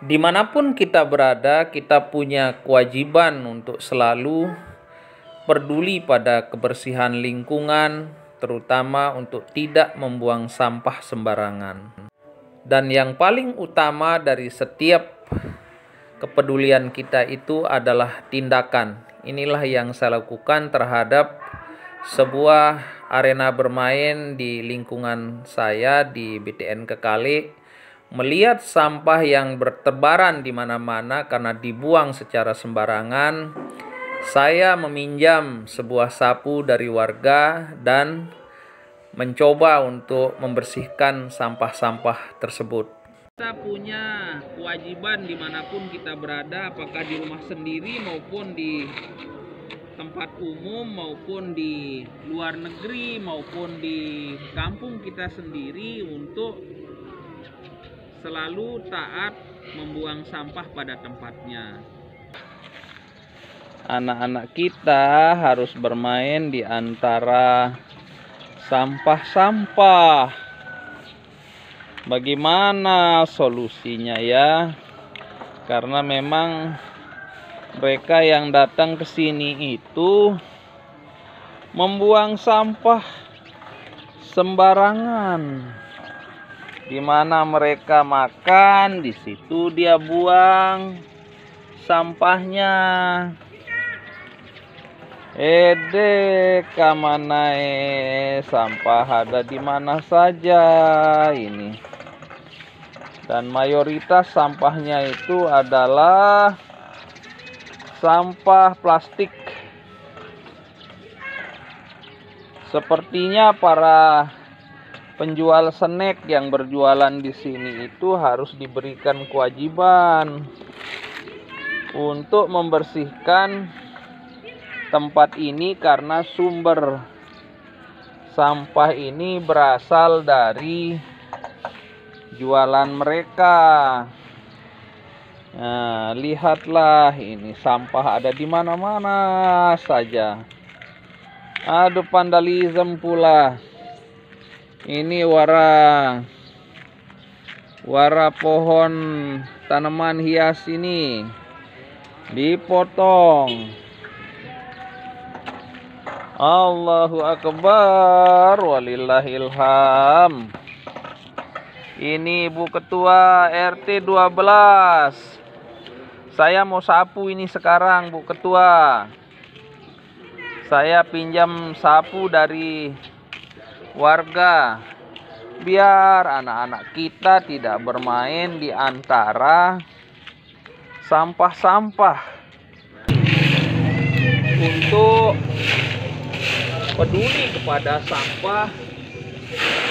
Dimanapun kita berada, kita punya kewajiban untuk selalu peduli pada kebersihan lingkungan, terutama untuk tidak membuang sampah sembarangan. Dan yang paling utama dari setiap kepedulian kita itu adalah tindakan. Inilah yang saya lakukan terhadap sebuah arena bermain di lingkungan saya di BTN Kekale. Melihat sampah yang bertebaran di mana-mana karena dibuang secara sembarangan, saya meminjam sebuah sapu dari warga dan mencoba untuk membersihkan sampah-sampah tersebut. Kita punya kewajiban dimanapun kita berada, apakah di rumah sendiri maupun di tempat umum maupun di luar negeri maupun di kampung kita sendiri, untuk selalu taat membuang sampah pada tempatnya. Anak-anak kita harus bermain di antara sampah-sampah. Bagaimana solusinya ya? Karena memang mereka yang datang ke sini itu membuang sampah sembarangan. Di mana mereka makan, di situ dia buang sampahnya. Kamanae, sampah ada di mana saja ini. Dan mayoritas sampahnya itu adalah sampah plastik. Sepertinya para penjual snack yang berjualan di sini itu harus diberikan kewajiban untuk membersihkan tempat ini, karena sumber sampah ini berasal dari jualan mereka. Nah, lihatlah ini sampah ada di mana-mana saja. Aduh, vandalisme pula. Ini wara pohon tanaman hias ini dipotong. Allahu Akbar, walillahilham. Ini Bu Ketua RT 12. Saya mau sapu ini sekarang, Bu Ketua. Saya pinjam sapu dari warga, biar anak-anak kita tidak bermain di antara sampah-sampah. Untuk peduli kepada sampah,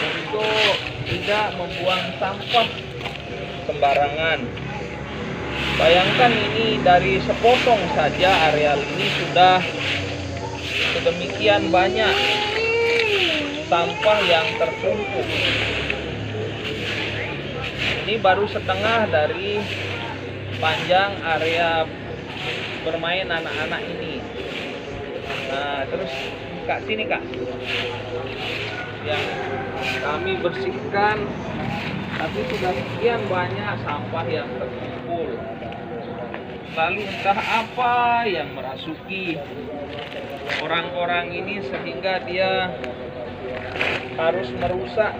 untuk tidak membuang sampah sembarangan. Bayangkan ini dari sepotong saja areal ini sudah sedemikian banyak sampah yang tertumpuk. Ini baru setengah dari panjang area bermain anak-anak ini. Nah, terus Kak, sini Kak, yang kami bersihkan, tapi sudah sekian banyak sampah yang terkumpul. Lalu entah apa yang merasuki orang-orang ini sehingga dia harus merusak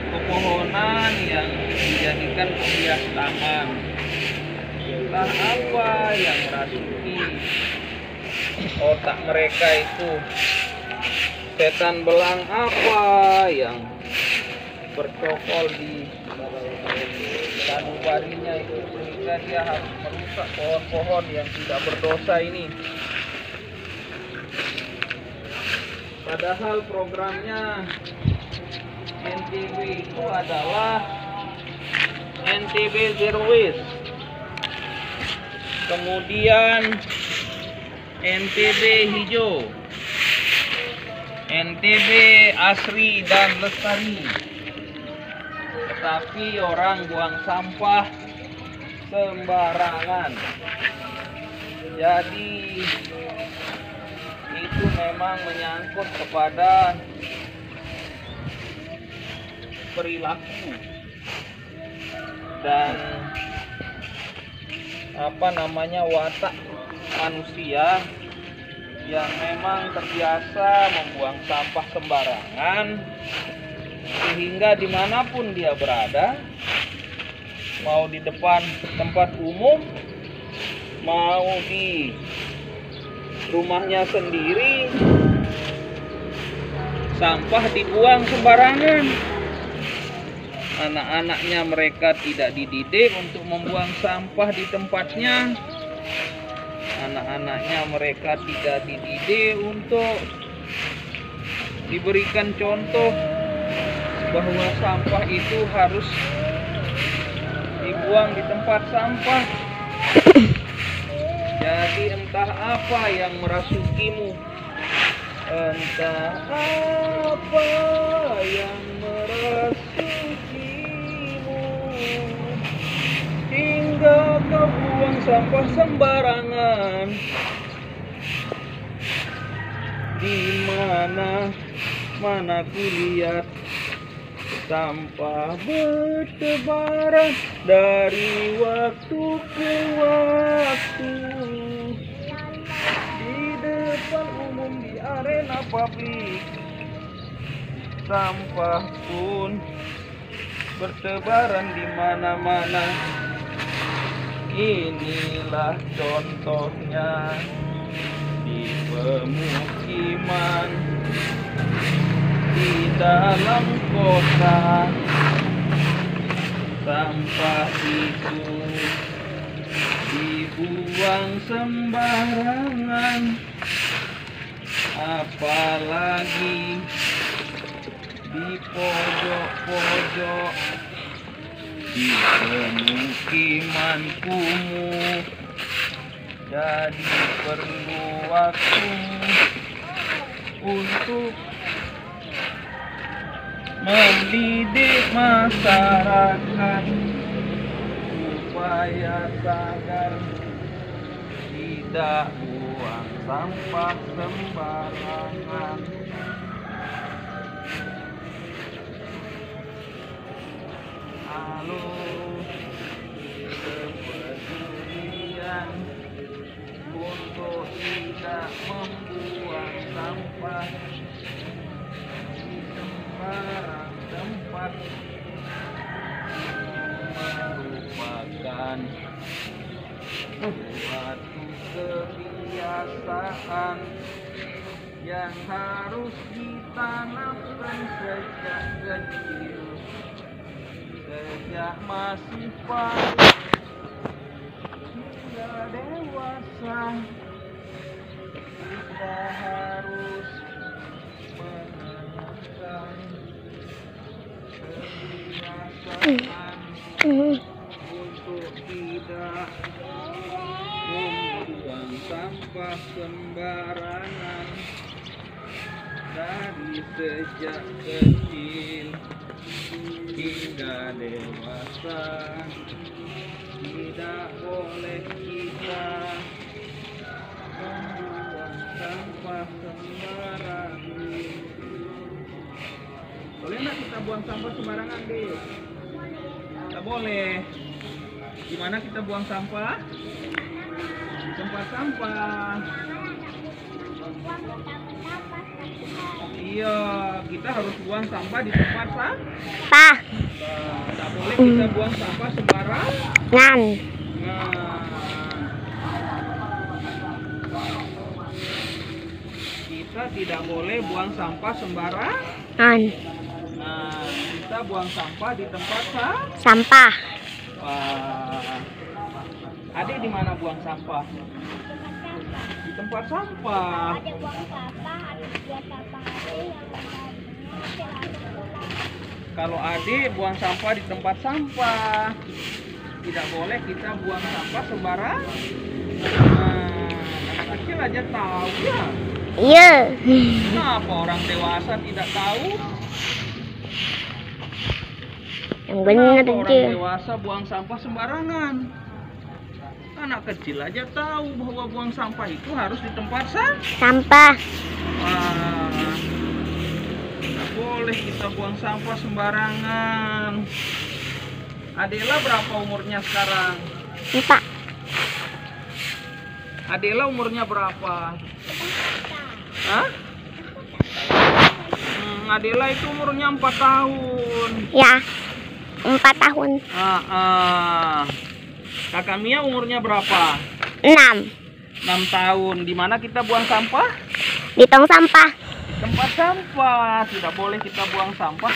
pepohonan yang dijadikan penghias taman. Entah apa yang merasuki otak mereka itu, setan belang apa yang bercokol di sanubarinya itu, sehingga dia harus merusak pohon-pohon yang tidak berdosa ini. Padahal programnya NTB itu adalah NTB Zero Waste, kemudian NTB Hijau, NTB Asri dan Lestari. Tetapi orang buang sampah sembarangan. Jadi itu memang menyangkut kepada perilaku dan watak manusia yang memang terbiasa membuang sampah sembarangan, sehingga dimanapun dia berada, mau di depan tempat umum, mau di rumahnya sendiri, sampah dibuang sembarangan. Anak-anaknya mereka tidak dididik untuk membuang sampah di tempatnya. Anak-anaknya mereka tidak dididik untuk diberikan contoh bahwa sampah itu harus dibuang di tempat sampah. Jadi entah apa yang merasukimu, entah apa yang merasukimu, hingga kau buang sampah sembarangan. Di mana kulihat sampah bertebaran dari waktu ke waktu, di depan umum, di arena publik, sampah pun bertebaran di mana-mana. Inilah contohnya di pemukiman, di dalam kota. Sampah itu dibuang sembarangan, apalagi di pojok-pojok di pemukiman kumuh. Jadi perlu waktu untuk mendidik masyarakat supaya sadar tidak buang sampah sembarangan. Halo, kepedulian untuk tidak membuang sampah di sembarang tempat merupakan suatu kebiasaan yang harus ditanamkan sejak kecil, sejak masih paut hingga dewasa. Kita harus menanamkan kebiasaan untuk tidak membuang sampah sembarangan dari sejak kecil hingga dewasa. Tidak boleh kita membuang sampah sembarangan. Boleh nggak kita buang sampah sembarangan, Dek? Tidak boleh. Di mana kita buang sampah? Di tempat sampah. Iya, kita harus buang sampah di tempat sampah. Tidak boleh kita buang sampah sembarangan. Kita tidak boleh buang sampah sembarangan. Kita buang sampah di tempat sampah. Adik di mana buang sampah? Di tempat sampah. Ada buang sampah, ada buang sampah. Kalau adik buang sampah di tempat sampah, tidak boleh kita buang sampah sembarangan. Anak kecil aja tahu ya. Iya. Kenapa orang dewasa tidak tahu? Yang benar aja. Orang dewasa buang sampah sembarangan. Anak kecil aja tahu bahwa buang sampah itu harus di tempat sampah. Tidak boleh kita buang sampah sembarangan. Adela berapa umurnya sekarang? 4. Adela umurnya berapa? Hah? Adela itu umurnya 4 tahun. Ya, 4 tahun. Kakak Mia umurnya berapa? 6. 6 tahun. Di mana kita buang sampah? Di tong sampah. Tempat sampah. Tidak boleh kita buang sampah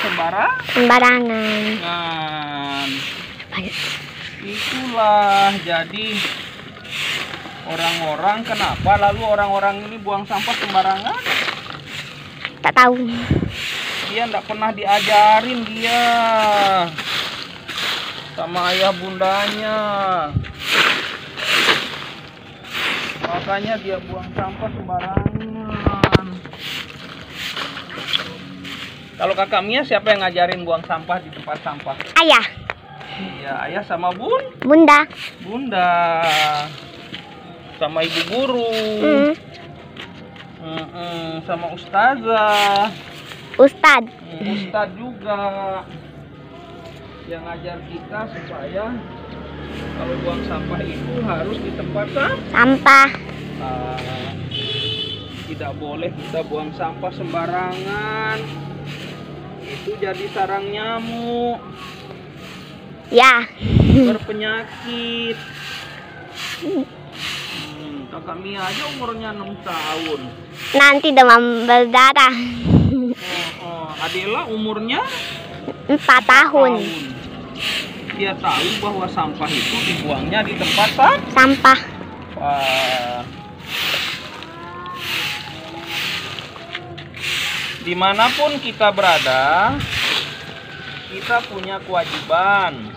Sembarangan. Itulah jadi orang-orang, kenapa lalu orang-orang ini buang sampah sembarangan? Tak tahu. Dia tidak pernah diajarin dia sama ayah bundanya. Makanya dia buang sampah sembarangan. Kalau kakak Mia, siapa yang ngajarin buang sampah di tempat sampah? Ayah. Iya, ayah sama Bunda. Bunda. Sama ibu guru. Sama ustazah. Ustad juga yang ngajar kita supaya kalau buang sampah itu harus di tempat sampah. Tidak boleh kita buang sampah sembarangan. Itu jadi sarang nyamuk. Ya. Berpenyakit. Kakak Mia aja umurnya 6 tahun. Nanti demam berdarah. Adela umurnya 4 tahun. Dia tahu bahwa sampah itu dibuangnya di tempat sampah. Dimanapun kita berada, kita punya kewajiban.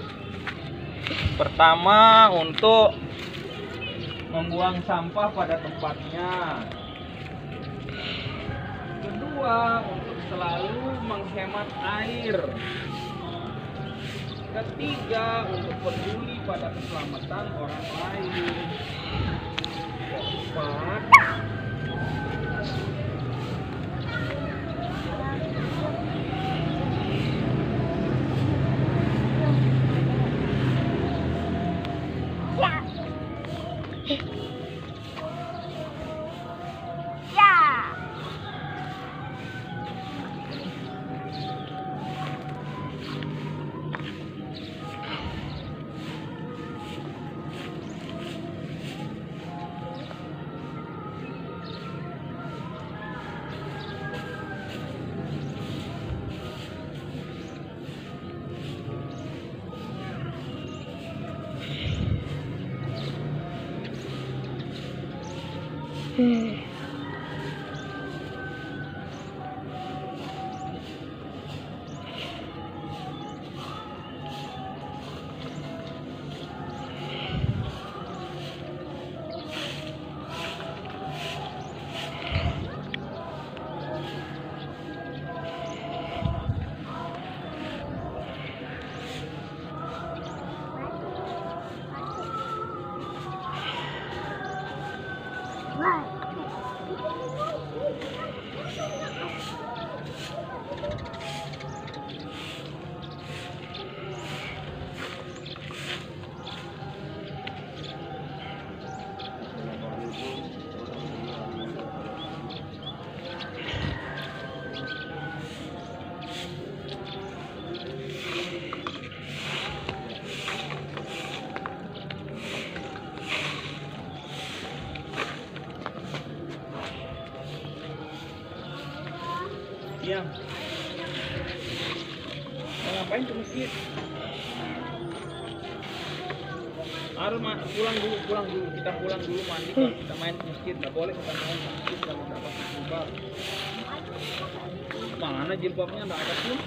Pertama, untuk membuang sampah pada tempatnya. Kedua, untuk selalu menghemat air. Ketiga, untuk peduli pada keselamatan orang lain. Keempat, Yang mau ngapain ke masjid? Harus pulang dulu. Kita pulang dulu mandi, kalau kita main ke masjid. Nggak boleh kita main ke masjid kalau nggak pakai jilbab. Mana jilbabnya? Nggak ada pun.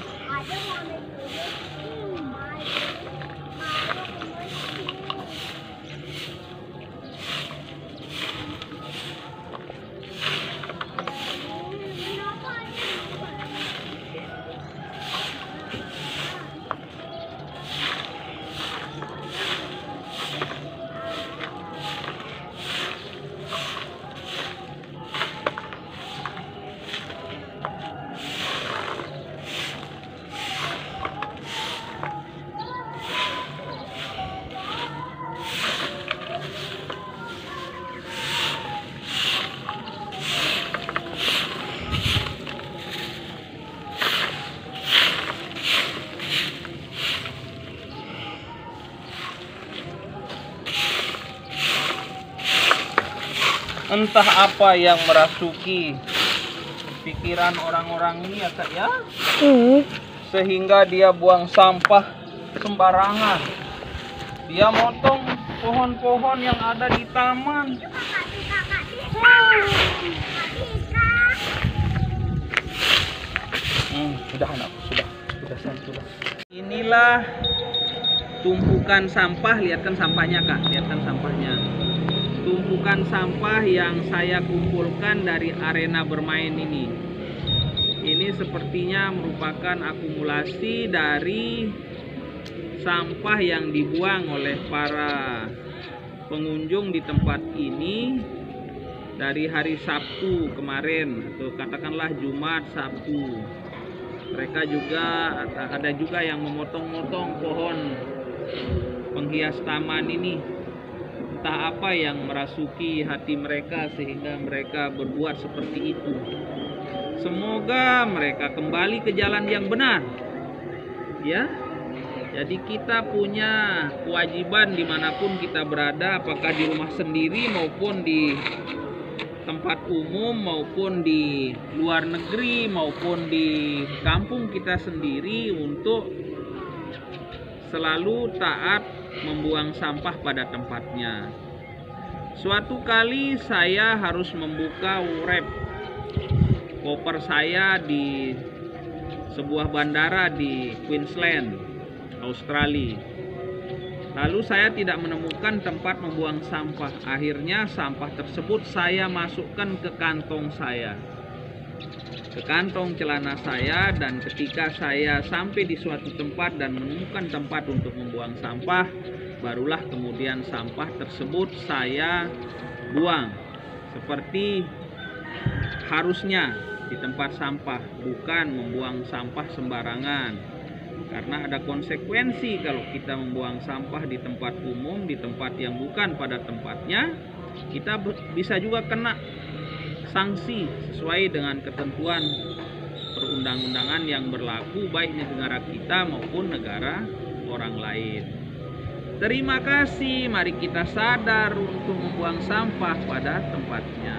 Entah apa yang merasuki pikiran orang-orang ini ya Kak ya, sehingga dia buang sampah sembarangan. Dia motong pohon-pohon yang ada di taman. Sudah anakku, sudah. Inilah tumpukan sampah, lihatkan sampahnya Kak, lihatkan sampahnya. Tumpukan sampah yang saya kumpulkan dari arena bermain ini. Ini sepertinya merupakan akumulasi dari sampah yang dibuang oleh para pengunjung di tempat ini dari hari Sabtu kemarin, atau katakanlah Jumat, Sabtu. Mereka juga ada juga yang memotong-motong pohon penghias taman ini. Entah apa yang merasuki hati mereka sehingga mereka berbuat seperti itu. Semoga mereka kembali ke jalan yang benar. Ya. Jadi kita punya kewajiban dimanapun kita berada, apakah di rumah sendiri maupun di tempat umum, maupun di luar negeri, maupun di kampung kita sendiri, untuk selalu taat membuang sampah pada tempatnya. Suatu kali saya harus membuka wrap koper saya di sebuah bandara di Queensland, Australia. Lalu saya tidak menemukan tempat membuang sampah. Akhirnya sampah tersebut saya masukkan ke kantong saya, ke kantong celana saya, dan ketika saya sampai di suatu tempat dan menemukan tempat untuk membuang sampah, barulah kemudian sampah tersebut saya buang seperti harusnya di tempat sampah, bukan membuang sampah sembarangan. Karena ada konsekuensi kalau kita membuang sampah di tempat umum, di tempat yang bukan pada tempatnya, kita bisa juga kena sanksi sesuai dengan ketentuan perundang-undangan yang berlaku baik di negara kita maupun negara orang lain. Terima kasih, mari kita sadar untuk membuang sampah pada tempatnya.